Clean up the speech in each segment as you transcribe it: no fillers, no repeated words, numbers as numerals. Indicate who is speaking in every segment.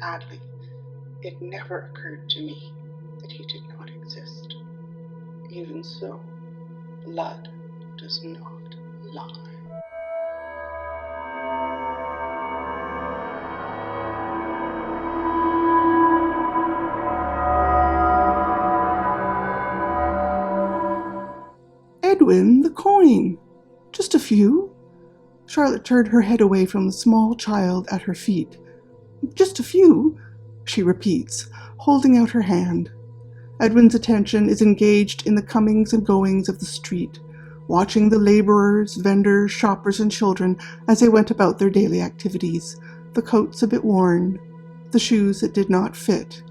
Speaker 1: Hadley, it never occurred to me that he did not exist. Even so, blood does not lie.
Speaker 2: Edwin, the coin. Just a few. Charlotte turned her head away from the small child at her feet. Just a few, she repeats, holding out her hand. Edwin's attention is engaged in the comings and goings of the street, watching the laborers, vendors, shoppers, and children as they went about their daily activities, the coats a bit worn, the shoes that did not fit,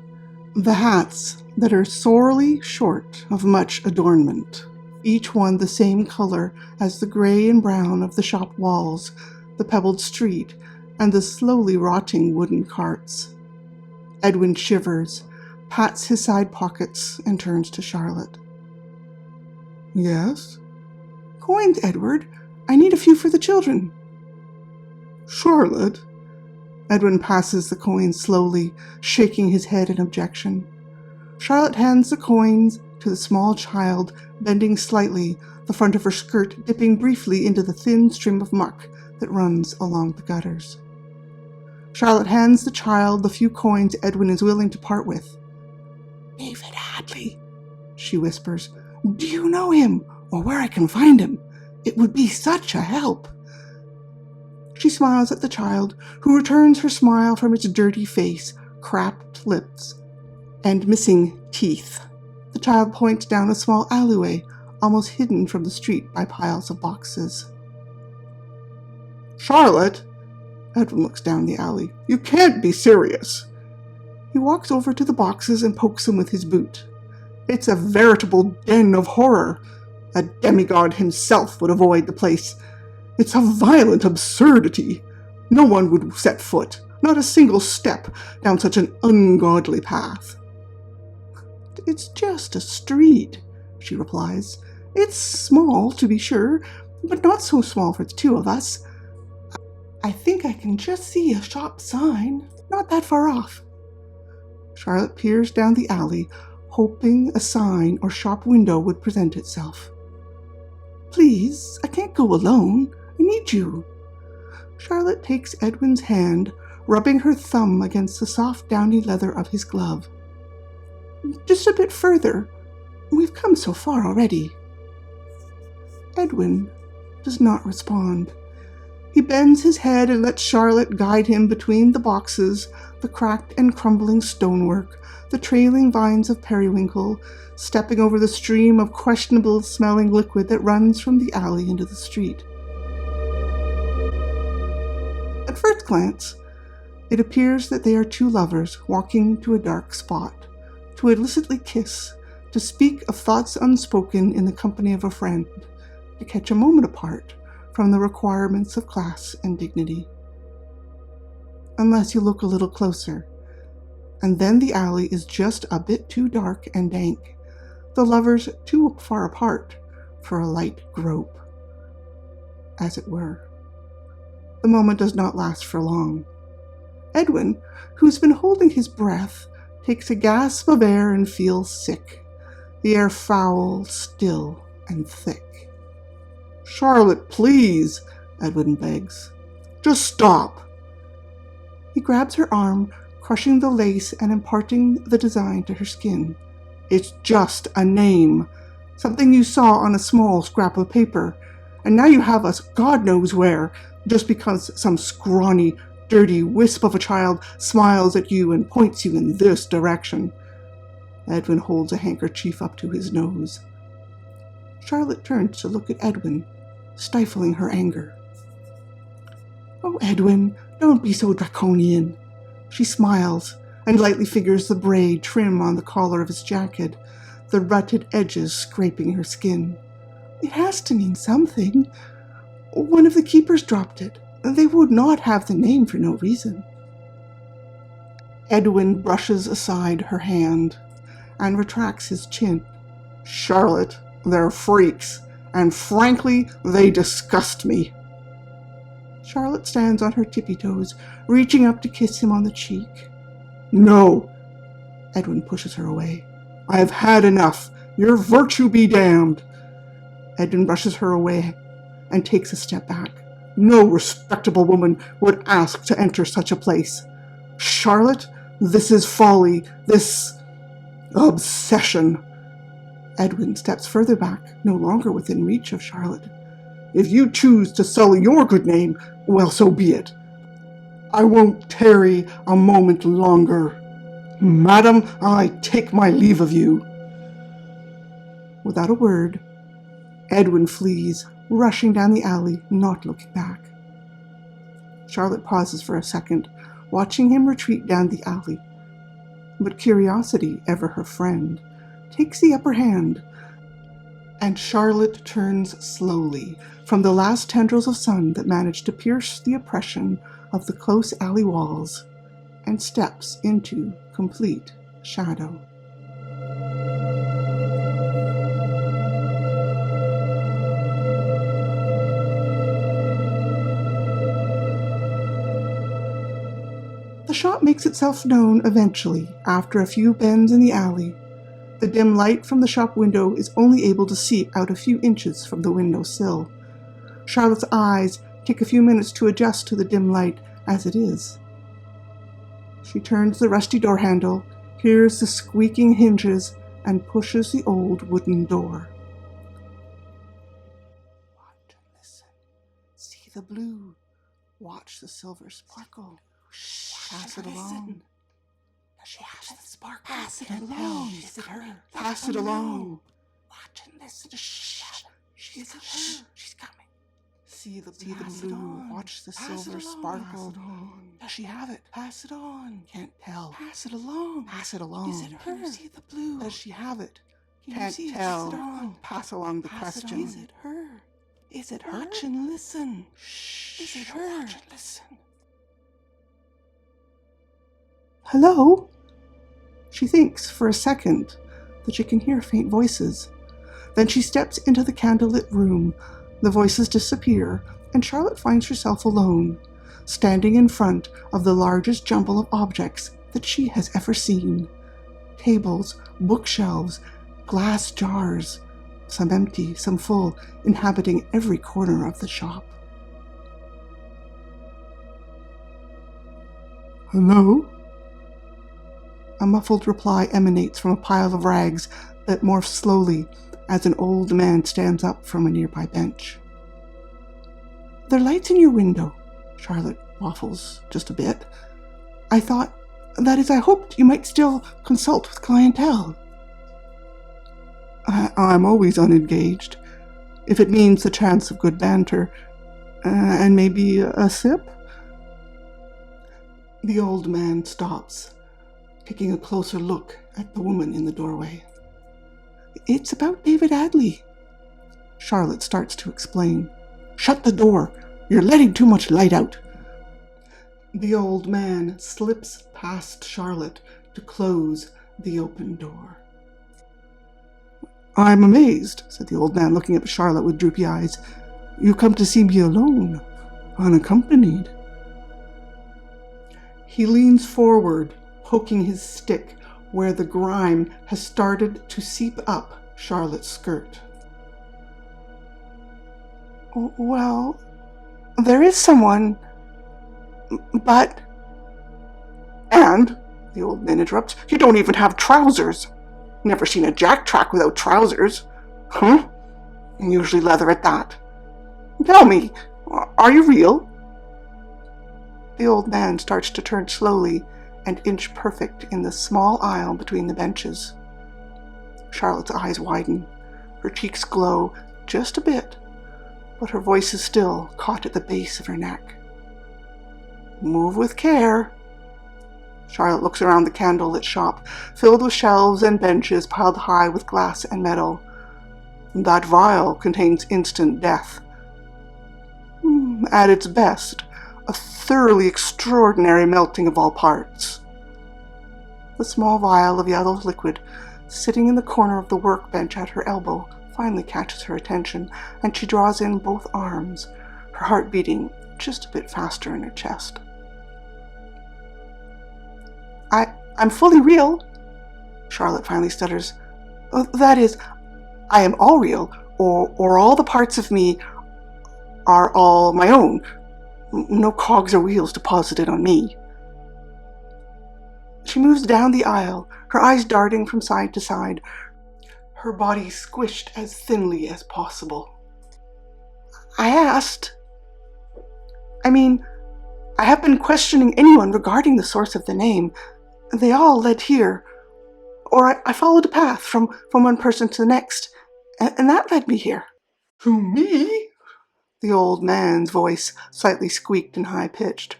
Speaker 2: the hats that are sorely short of much adornment, each one the same color as the gray and brown of the shop walls, the pebbled street, and the slowly rotting wooden carts. Edwin shivers, pats his side pockets, and turns to Charlotte. Yes? Coins, Edward. I need a few for the children. Charlotte? Edwin passes the coins slowly, shaking his head in objection. Charlotte hands the coins to the small child, bending slightly, the front of her skirt dipping briefly into the thin stream of muck that runs along the gutters. Charlotte hands the child the few coins Edwin is willing to part with. David Hadley, she whispers. Do you know him, or where I can find him? It would be such a help. She smiles at the child, who returns her smile from its dirty face, cracked lips, and missing teeth. The child points down a small alleyway, almost hidden from the street by piles of boxes. Charlotte! Edwin looks down the alley. You can't be serious. He walks over to the boxes and pokes them with his boot. It's a veritable den of horror. A demigod himself would avoid the place. It's a violent absurdity. No one would set foot, not a single step, down such an ungodly path. It's just a street, she replies. It's small, to be sure, but not so small for the two of us. I think I can just see a shop sign, not that far off. Charlotte peers down the alley, hoping a sign or shop window would present itself. Please, I can't go alone. I need you. Charlotte takes Edwin's hand, rubbing her thumb against the soft downy leather of his glove. Just a bit further. We've come so far already. Edwin does not respond. He bends his head and lets Charlotte guide him between the boxes, the cracked and crumbling stonework, the trailing vines of periwinkle, stepping over the stream of questionable-smelling liquid that runs from the alley into the street. At first glance, it appears that they are two lovers walking to a dark spot, to illicitly kiss, to speak of thoughts unspoken in the company of a friend, to catch a moment apart from the requirements of class and dignity. Unless you look a little closer, and then the alley is just a bit too dark and dank, the lovers too far apart for a light grope, as it were. The moment does not last for long. Edwin, who's been holding his breath, takes a gasp of air and feels sick, the air foul, still, and thick. Charlotte, please, Edwin begs. Just stop. He grabs her arm, crushing the lace and imparting the design to her skin. It's just a name, something you saw on a small scrap of paper, and now you have us God knows where, just because some scrawny, dirty wisp of a child smiles at you and points you in this direction. Edwin holds a handkerchief up to his nose. Charlotte turns to look at Edwin, stifling her anger. Oh, Edwin, don't be so draconian. She smiles and lightly fingers the braid trim on the collar of his jacket, the rutted edges scraping her skin. It has to mean something. One of the keepers dropped it. They would not have the name for no reason. Edwin brushes aside her hand and retracts his chin. Charlotte, they're freaks, and frankly, they disgust me. Charlotte stands on her tippy toes, reaching up to kiss him on the cheek. No, Edwin pushes her away. I have had enough. Your virtue be damned. Edwin brushes her away and takes a step back. No respectable woman would ask to enter such a place. Charlotte, this is folly, this obsession. Edwin steps further back, no longer within reach of Charlotte. If you choose to sully your good name, well, so be it. I won't tarry a moment longer. Madam, I take my leave of you. Without a word, Edwin flees, rushing down the alley, not looking back. Charlotte pauses for a second, watching him retreat down the alley. But curiosity, ever her friend, takes the upper hand, and Charlotte turns slowly from the last tendrils of sun that managed to pierce the oppression of the close alley walls and steps into complete shadow. The shop makes itself known eventually, after a few bends in the alley. The dim light from the shop window is only able to see out a few inches from the window sill. Charlotte's eyes take a few minutes to adjust to the dim light as it is. She turns the rusty door handle, hears the squeaking hinges, and pushes the old wooden door. Watch and listen. See the blue. Watch the silver sparkle. Pass it along. Watch the sparkle. Pass it along. Is it her? Pass it along. Watch and listen. She's her. She's coming. See the blue. Watch the silver sparkle. Does she have it? Pass it on. Can't tell. Pass it along. Pass it along. Is it her? Can you see the blue? Does she have it? Can't tell. Pass it on. Pass along the question. Is it her? Is it her? Watch and listen. Shh. Is it her? Watch and listen. Hello? She thinks for a second that she can hear faint voices. Then she steps into the candlelit room. The voices disappear, and Charlotte finds herself alone, standing in front of the largest jumble of objects that she has ever seen. Tables, bookshelves, glass jars, some empty, some full, inhabiting every corner of the shop. Hello? A muffled reply emanates from a pile of rags that morphs slowly as an old man stands up from a nearby bench. There are lights in your window, Charlotte waffles just a bit. I hoped you might still consult with clientele. I'm always unengaged, if it means the chance of good banter, and maybe a sip. The old man stops, taking a closer look at the woman in the doorway. It's about David Adley. Charlotte starts to explain. Shut the door. You're letting too much light out. The old man slips past Charlotte to close the open door. I'm amazed, said the old man, looking at Charlotte with droopy eyes. You come to see me alone, unaccompanied. He leans forward, poking his stick where the grime has started to seep up Charlotte's skirt. Well, there is someone, but... And, the old man interrupts, you don't even have trousers. Never seen a jack track without trousers. Huh? Usually leather at that. Tell me, are you real? The old man starts to turn slowly and inch perfect in the small aisle between the benches. Charlotte's eyes widen. Her cheeks glow just a bit, but her voice is still caught at the base of her neck. Move with care. Charlotte looks around the candlelit shop, filled with shelves and benches piled high with glass and metal. That vial contains instant death. At its best, a thoroughly extraordinary melting of all parts. The small vial of yellow liquid, sitting in the corner of the workbench at her elbow, finally catches her attention, and she draws in both arms, her heart beating just a bit faster in her chest. I'm fully real, Charlotte finally stutters. That is, I am all real, or all the parts of me are all my own. No cogs or wheels deposited on me. She moves down the aisle, her eyes darting from side to side, her body squished as thinly as possible. I have been questioning anyone regarding the source of the name. They all led here. Or I followed a path from one person to the next, and that led me here. To me? The old man's voice slightly squeaked and high-pitched.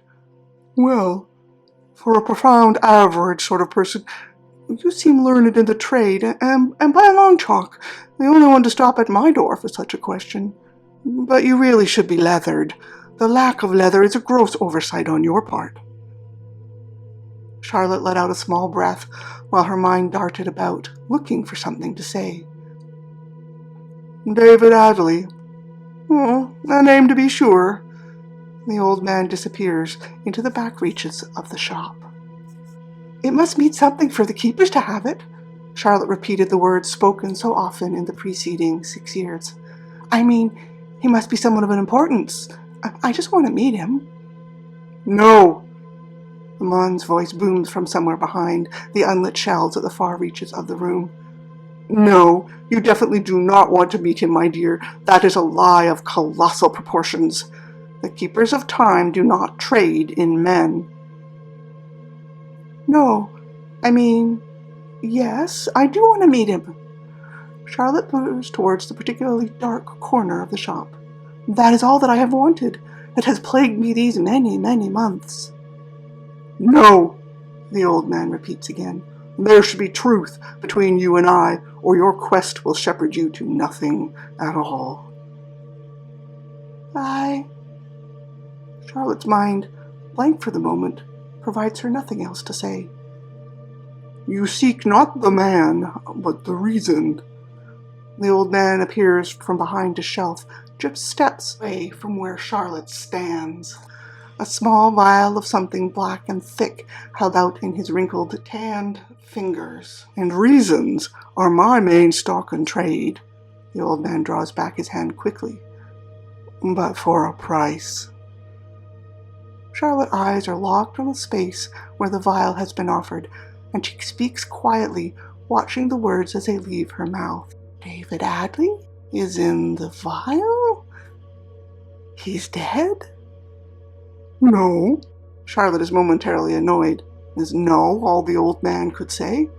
Speaker 2: Well, for a profound average sort of person, you seem learned in the trade, and by a long chalk, the only one to stop at my door for such a question. But you really should be leathered. The lack of leather is a gross oversight on your part. Charlotte let out a small breath while her mind darted about, looking for something to say. David Adley. Oh, a name to be sure. The old man disappears into the back reaches of the shop. It must mean something for the keepers to have it. Charlotte repeated the words spoken so often in the preceding 6 years. I mean, he must be someone of an importance. I just want to meet him. No! The man's voice booms from somewhere behind the unlit shelves at the far reaches of the room. No, you definitely do not want to meet him, my dear. That is a lie of colossal proportions. The keepers of time do not trade in men. No, yes, I do want to meet him. Charlotte moves towards the particularly dark corner of the shop. That is all that I have wanted. It has plagued me these many, many months. No, the old man repeats again. There should be truth between you and I, or your quest will shepherd you to nothing at all. Charlotte's mind, blank for the moment, provides her nothing else to say. You seek not the man, but the reason. The old man appears from behind a shelf, just steps away from where Charlotte stands. A small vial of something black and thick held out in his wrinkled, tanned fingers. And reasons are my main stock in trade. The old man draws back his hand quickly. But for a price. Charlotte's eyes are locked on the space where the vial has been offered, and she speaks quietly, watching the words as they leave her mouth. David Adley is in the vial? He's dead? No. Charlotte is momentarily annoyed. Is no all the old man could say?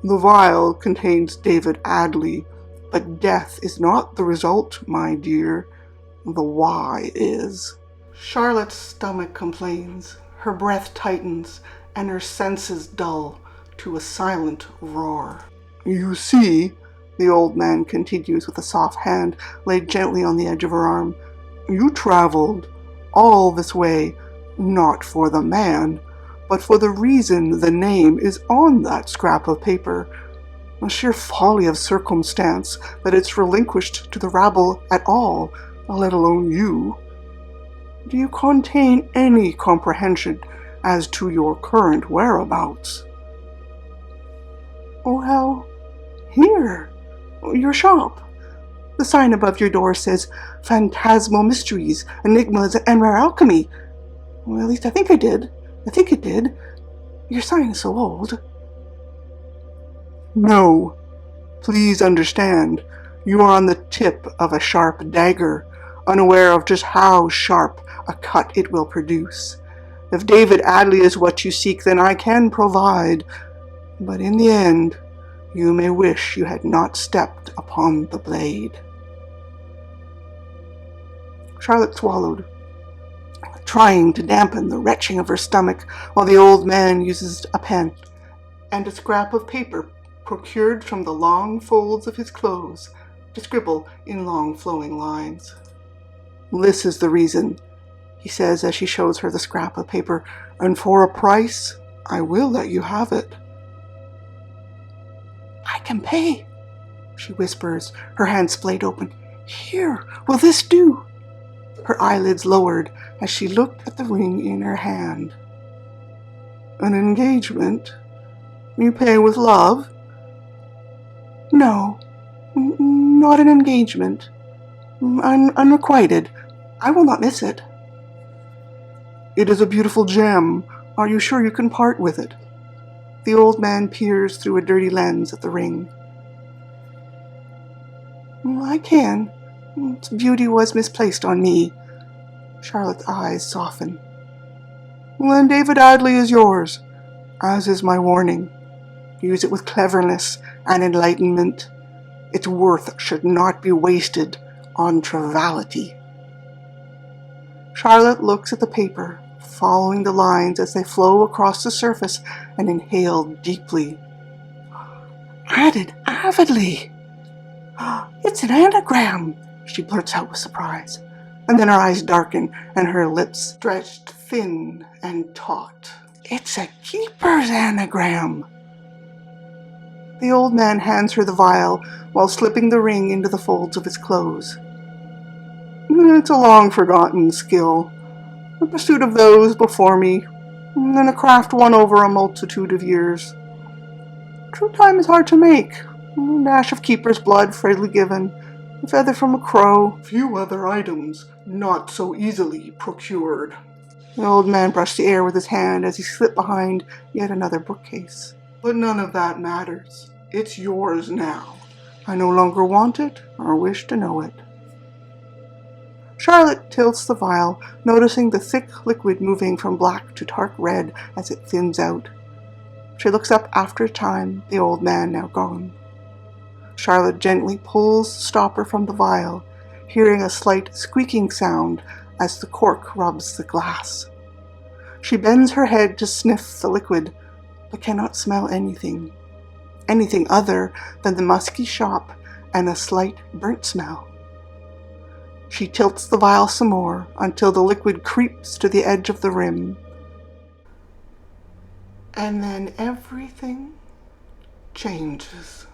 Speaker 2: The vial contains David Adley, but death is not the result, my dear. The why is. Charlotte's stomach complains, her breath tightens, and her senses dull to a silent roar. You see, the old man continues with a soft hand laid gently on the edge of her arm, you traveled all this way, not for the man, but for the reason the name is on that scrap of paper. A sheer folly of circumstance that it's relinquished to the rabble at all, let alone you. Do you contain any comprehension as to your current whereabouts? Well, here, your shop. The sign above your door says Phantasmal Mysteries, Enigmas, and Rare Alchemy. Well, at least I think it did. Your sign is so old. No. Please understand, you are on the tip of a sharp dagger, unaware of just how sharp a cut it will produce. If David Adley is what you seek, then I can provide. But in the end, you may wish you had not stepped upon the blade. Charlotte swallowed, trying to dampen the retching of her stomach, while the old man uses a pen and a scrap of paper procured from the long folds of his clothes to scribble in long flowing lines. This is the reason, he says as she shows her the scrap of paper, and for a price, I will let you have it. I can pay, she whispers, her hand splayed open. Here, will this do? Her eyelids lowered as she looked at the ring in her hand. An engagement? You pay with love? No, not an engagement. Unrequited. I will not miss it. It is a beautiful gem. Are you sure you can part with it? The old man peers through a dirty lens at the ring. I can. Its beauty was misplaced on me. Charlotte's eyes soften. Then David Adley is yours, as is my warning. Use it with cleverness and enlightenment. Its worth should not be wasted on triviality. Charlotte looks at the paper, following the lines as they flow across the surface, and inhaled deeply. Added avidly. It's an anagram, she blurts out with surprise. And then her eyes darken and her lips stretched thin and taut. It's a keeper's anagram. The old man hands her the vial while slipping the ring into the folds of his clothes. It's a long-forgotten skill, the pursuit of those before me, and a craft won over a multitude of years. True time is hard to make. A dash of keeper's blood freely given, a feather from a crow, few other items not so easily procured. The old man brushed the air with his hand as he slipped behind yet another bookcase. But none of that matters. It's yours now. I no longer want it or wish to know it. Charlotte tilts the vial, noticing the thick liquid moving from black to dark red as it thins out. She looks up after a time, the old man now gone. Charlotte gently pulls the stopper from the vial, hearing a slight squeaking sound as the cork rubs the glass. She bends her head to sniff the liquid, but cannot smell anything other than the musky shop and a slight burnt smell. She tilts the vial some more until the liquid creeps to the edge of the rim. And then everything changes.